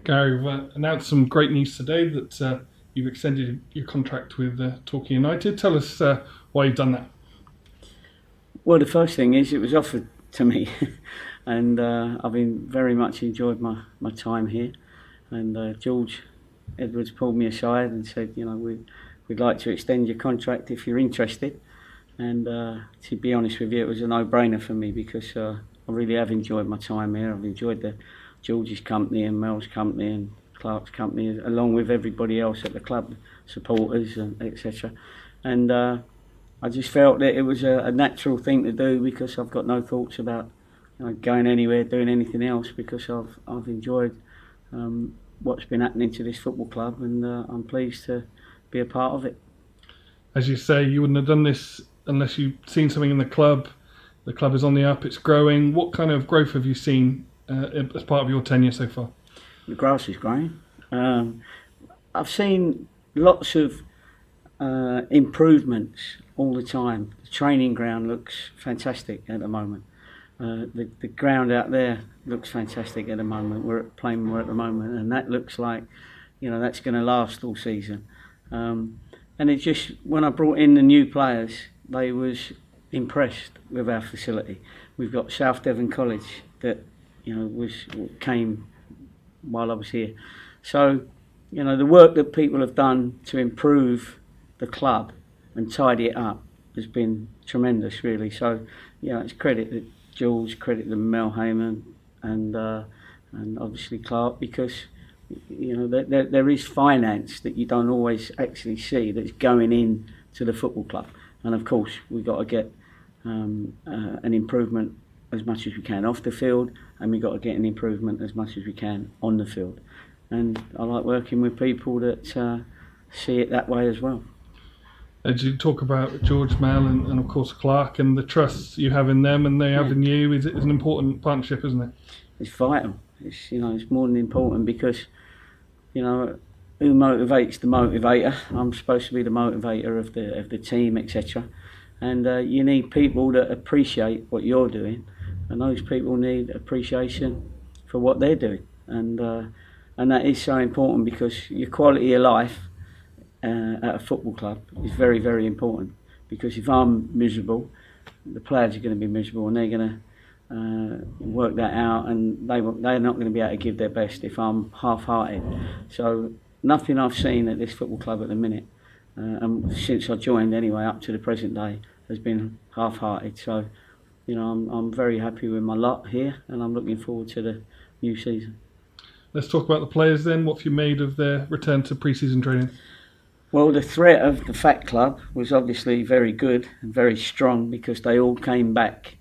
Gary, we've announced some great news today that you've extended your contract with Torquay United. Tell us why you've done that. Well, the first thing is it was offered to me, and I've been very much enjoyed my time here. And George Edwards pulled me aside and said, we'd like to extend your contract if you're interested. And to be honest with you, it was a no-brainer for me because I really have enjoyed my time here. I've enjoyed the George's company and Mel's company and Clark's company, along with everybody else at the club, supporters and etc. And I just felt that it was a natural thing to do because I've got no thoughts about going anywhere, doing anything else, because I've enjoyed what's been happening to this football club, and I'm pleased to be a part of it. As you say, you wouldn't have done this unless you'd seen something in the club. The club is on the up, it's growing. What kind of growth have you seen as part of your tenure so far? The grass is growing. I've seen lots of improvements all the time. The training ground looks fantastic at the moment. The ground out there looks fantastic at the moment. We're playing more at the moment, and that looks like that's going to last all season. And it just, when I brought in the new players, they was impressed with our facility. We've got South Devon College that came while I was here. So, the work that people have done to improve the club and tidy it up has been tremendous, really. So, it's credit to Jules, credit to Mel Heyman, and obviously Clark, because there is finance that you don't always actually see that's going in to the football club. And of course, we've got to get an improvement as much as we can off the field, and we've got to get an improvement as much as we can on the field. And I like working with people that see it that way as well. As you talk about George, Mel and of course Clark, and the trust you have in them and they have in you, is an important partnership, isn't it? It's vital. It's more than important, because who motivates the motivator? I'm supposed to be the motivator of the team, etc. And you need people that appreciate what you're doing, and those people need appreciation for what they're doing, and that is so important, because your quality of life at a football club is very, very important. Because if I'm miserable, the players are going to be miserable, and they're going to work that out, and they're not going to be able to give their best if I'm half-hearted. So nothing I've seen at this football club at the minute, and since I joined anyway, up to the present day, has been half-hearted. So, I'm very happy with my lot here, and I'm looking forward to the new season. Let's talk about the players then. What have you made of their return to pre-season training? Well, the threat of the Fat Club was obviously very good and very strong, because they all came back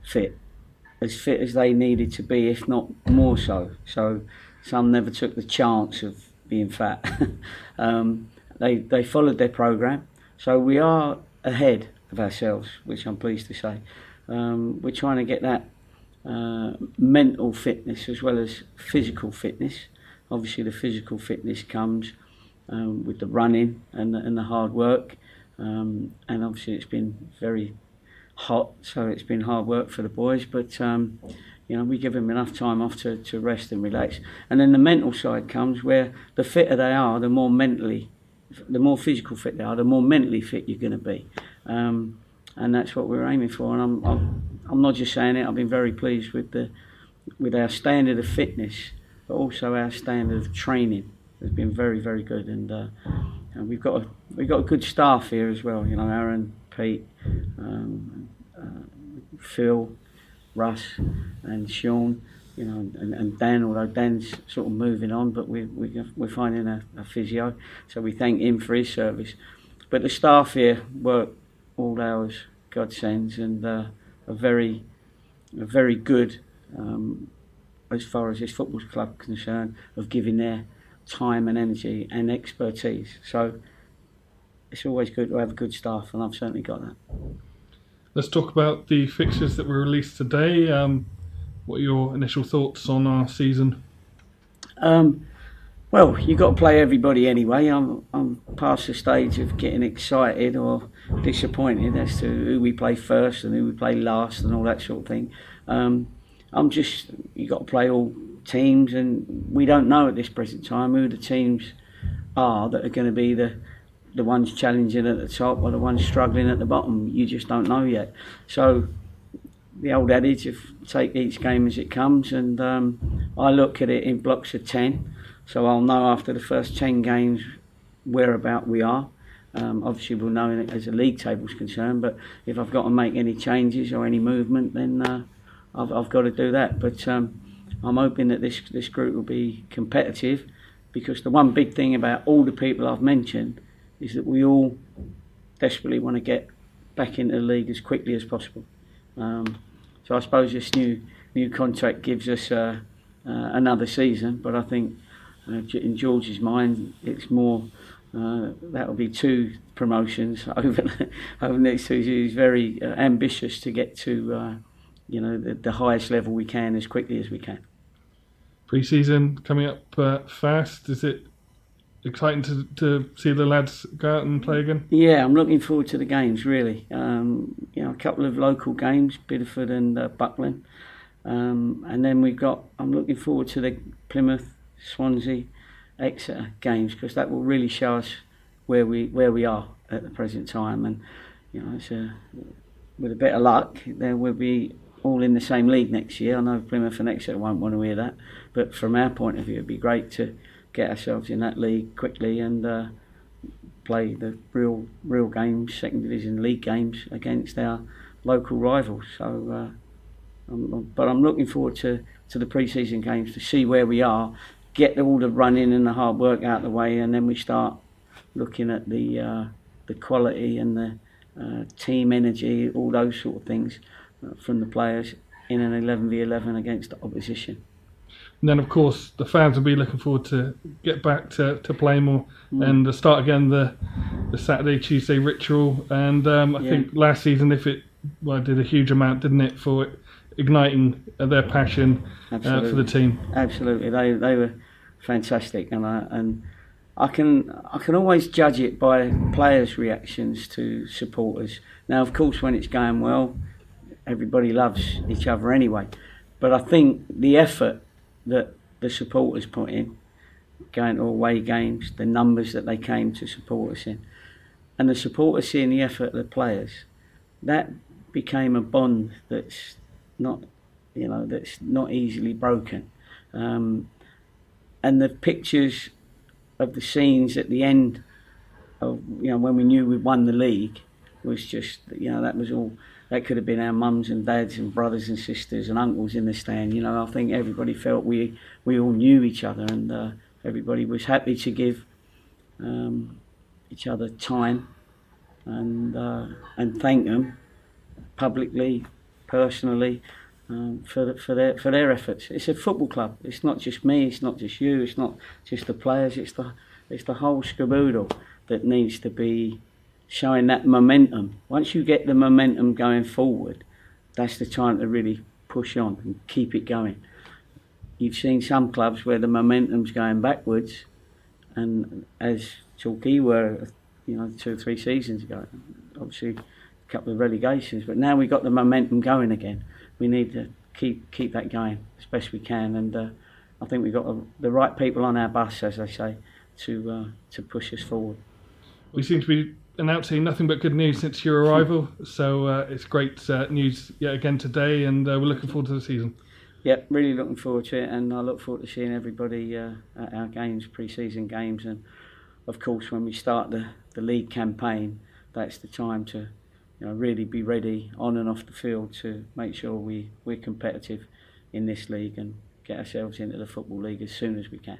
fit as they needed to be, if not more so. So some never took the chance of being fat. They followed their programme, so we are ahead of ourselves, which I'm pleased to say. We're trying to get that mental fitness as well as physical fitness. Obviously the physical fitness comes with the running and the hard work, and obviously it's been very hot, so it's been hard work for the boys, but we give them enough time off to rest and relax. And then the mental side comes, where the fitter they are, the more physical fit they are, the more mentally fit you're going to be, and that's what we're aiming for. And I'm not just saying it, I've been very pleased with our standard of fitness, but also our standard of training has been very, very good. And we've got a good staff here as well. Aaron, Pete, Phil, Russ, and Sean. And Dan, although Dan's sort of moving on, but we're finding a physio, so we thank him for his service. But the staff here work all hours, God sends, and are very good as far as this football club is concerned, of giving their time and energy and expertise. So it's always good to have a good staff, and I've certainly got that. Let's talk about the fixtures that were released today. What are your initial thoughts on our season? Well, you've got to play everybody anyway. I'm past the stage of getting excited or disappointed as to who we play first and who we play last and all that sort of thing. You've got to play all teams, and we don't know at this present time who the teams are that are going to be the ones challenging at the top or the ones struggling at the bottom. You just don't know yet. So the old adage of take each game as it comes, and I look at it in blocks of 10. So I'll know after the first 10 games whereabout we are. Obviously we'll know as the league table's concerned, but if I've got to make any changes or any movement, then I've got to do that. But I'm hoping that this group will be competitive, because the one big thing about all the people I've mentioned is that we all desperately want to get back into the league as quickly as possible. So I suppose this new contract gives us another season, but I think in George's mind, it's more that'll be 2 promotions over the next 2 years. He's very ambitious to get to the highest level we can as quickly as we can. Pre-season coming up fast. Is it exciting to see the lads go out and play again? Yeah, I'm looking forward to the games, really. A couple of local games, Bideford and Buckland, and then I'm looking forward to the Plymouth, Swansea, Exeter games, because that will really show us where we are at the present time. And with a bit of luck, then we'll be all in the same league next year. I know Plymouth and Exeter won't want to hear that, but from our point of view, it'd be great to get ourselves in that league quickly and play the real games, second division league games against our local rivals. So, but I'm looking forward to the pre-season games to see where we are, get all the running and the hard work out of the way, and then we start looking at the quality and the team energy, all those sort of things from the players in an 11v11 against the opposition. And then, of course, the fans will be looking forward to get back to play more and start again the Saturday, Tuesday ritual. And I think last season, did a huge amount, didn't it, for igniting their passion for the team. Absolutely, they were fantastic, and I can always judge it by players' reactions to supporters. Now, of course, when it's going well, everybody loves each other anyway. But I think the effort that the supporters put in, going to away games, the numbers that they came to support us in, and the supporters seeing the effort of the players, that became a bond that's not easily broken. And the pictures of the scenes at the end of when we knew we'd won the league was just that was all. That could have been our mums and dads and brothers and sisters and uncles in the stand. I think everybody felt we all knew each other, and everybody was happy to give each other time and thank them publicly, personally, for their efforts. It's a football club. It's not just me. It's not just you. It's not just the players. It's the whole scaboodle that needs to be showing that momentum. Once you get the momentum going forward, that's the time to really push on and keep it going. You've seen some clubs where the momentum's going backwards, and as Torquay were, 2 or 3 seasons ago, obviously a couple of relegations, but now we've got the momentum going again. We need to keep that going as best we can, and I think we've got the right people on our bus, as they say, to push us forward. We seem to be announcing nothing but good news since your arrival, so it's great news yet again today, and we're looking forward to the season. Yep, really looking forward to it, and I look forward to seeing everybody at our games, pre-season games, and of course when we start the league campaign, that's the time to really be ready on and off the field to make sure we're competitive in this league and get ourselves into the Football League as soon as we can.